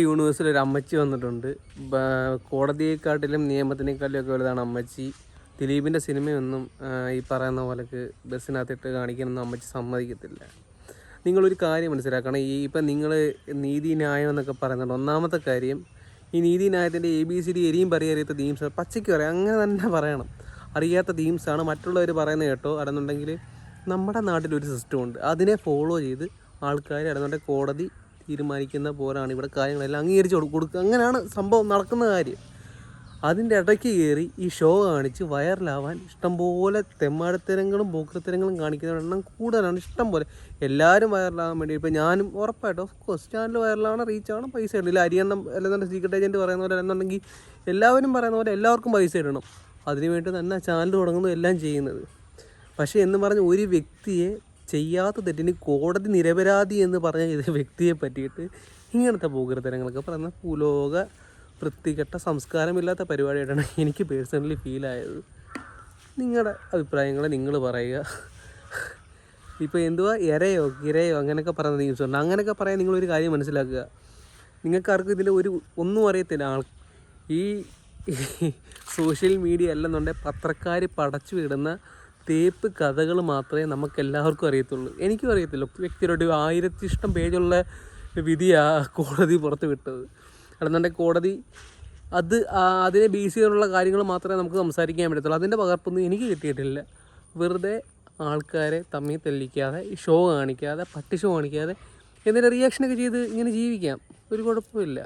യൂണിവേഴ്സിൽ ഒരു അമ്മച്ചി വന്നിട്ടുണ്ട്. കോടതിയെക്കാട്ടിലും നിയമത്തിനേക്കാട്ടിലും ഒക്കെ വലുതാണ് അമ്മച്ചി. ദിലീപിൻ്റെ സിനിമയൊന്നും ഈ പറയുന്ന പോലെക്ക് ബസ്സിനകത്തിട്ട് കാണിക്കാനൊന്നും അമ്മച്ചി സമ്മതിക്കത്തില്ല. നിങ്ങളൊരു കാര്യം മനസ്സിലാക്കണം. ഇപ്പം നിങ്ങൾ നീതി ന്യായം എന്നൊക്കെ പറയുന്നുണ്ട്. ഒന്നാമത്തെ കാര്യം, ഈ നീതി ന്യായത്തിൻ്റെ ABCD എരിയും അറിയാത്ത തീംസ് പച്ചയ്ക്ക് പറയാം, അങ്ങനെ തന്നെ പറയണം. അറിയാത്ത തീംസാണ് മറ്റുള്ളവർ പറയുന്നത് കേട്ടോ. അതെന്നുണ്ടെങ്കിൽ നമ്മുടെ നാട്ടിലൊരു സിസ്റ്റമുണ്ട്, അതിനെ ഫോളോ ചെയ്ത് ആൾക്കാർ അതെന്നുണ്ടെങ്കിൽ കോടതി തീരുമാനിക്കുന്ന പോലാണ് ഇവിടെ കാര്യങ്ങളെല്ലാം അംഗീകരിച്ച് കൊടുക്കുക. അങ്ങനെയാണ് സംഭവം നടക്കുന്ന കാര്യം. അതിൻ്റെ ഇടയ്ക്ക് കയറി ഈ ഷോ കാണിച്ച് വൈറലാവാൻ ഇഷ്ടംപോലെ തെമ്മാടത്തരങ്ങളും പോക്കൃത്തരങ്ങളും കാണിക്കുന്ന എണ്ണം കൂടുതലാണ്. ഇഷ്ടം പോലെ എല്ലാവരും വൈറലാകാൻ വേണ്ടി. ഇപ്പോൾ ഞാനും ഉറപ്പായിട്ടും ഓഫ് കോഴ്സ് ചാനൽ വൈറലാണ്, റീച്ച് ആണ്, പൈസ ഇടില്ല. അരിയണ്ണം അല്ലെന്നുണ്ടെങ്കിൽ സീക്രട്ട് ഏജൻറ്റ് പറയുന്ന പോലെ അല്ലെന്നുണ്ടെങ്കിൽ എല്ലാവരും പറയുന്ന പോലെ എല്ലാവർക്കും പൈസ ഇടണം. അതിനുവേണ്ടി തന്നെ ചാനൽ തുടങ്ങുന്നത് എല്ലാം ചെയ്യുന്നത്. പക്ഷേ എന്ന് പറഞ്ഞ് ഒരു വ്യക്തിയെ ചെയ്യാത്ത തെറ്റിന് കോടതി നിരപരാധി എന്ന് പറഞ്ഞ ഇത് വ്യക്തിയെ പറ്റിയിട്ട് ഇങ്ങനത്തെ പോകൃതരങ്ങളൊക്കെ പറയുന്ന ഭൂലോക വൃത്തികെട്ട സംസ്കാരമില്ലാത്ത പരിപാടിയായിട്ടാണ് എനിക്ക് പേഴ്സണലി ഫീലായത്. നിങ്ങളുടെ അഭിപ്രായങ്ങൾ നിങ്ങൾ പറയുക. ഇപ്പോൾ എന്തുവാ ഇരയോ ഗിരയോ അങ്ങനെയൊക്കെ പറയുന്ന ന്യൂസ് ഉണ്ട്. അങ്ങനെയൊക്കെ പറയാൻ നിങ്ങളൊരു കാര്യം മനസ്സിലാക്കുക. നിങ്ങൾക്കാർക്കും ഇതിൽ ഒന്നും അറിയത്തില്ല. ഈ സോഷ്യൽ മീഡിയ അല്ലെന്നുണ്ടെങ്കിൽ പത്രക്കാർ പടച്ചു വിടുന്ന തേപ്പ് കഥകൾ മാത്രമേ നമുക്കെല്ലാവർക്കും അറിയത്തുള്ളൂ. എനിക്കും അറിയത്തില്ല. വ്യക്തിയുടെ 1000 ഇഷ്ടം പേജുള്ള വിധിയാണ് കോടതി പുറത്ത് വിട്ടത്. അല്ലെന്നുണ്ടെങ്കിൽ കോടതി അതിനെ ബേസ് ചെയ്തുള്ള കാര്യങ്ങൾ മാത്രമേ നമുക്ക് സംസാരിക്കാൻ പറ്റത്തുള്ളൂ. അതിൻ്റെ പകർപ്പൊന്നും എനിക്ക് കിട്ടിയിട്ടില്ല. വെറുതെ ആൾക്കാരെ തമ്മിൽ തെല്ലിക്കാതെ, ഷോ കാണിക്കാതെ, പട്ടി ഷോ കാണിക്കാതെ, എന്നിട്ട് റിയാക്ഷനൊക്കെ ചെയ്ത് ഇങ്ങനെ ജീവിക്കാം. ഒരു കുഴപ്പമില്ല.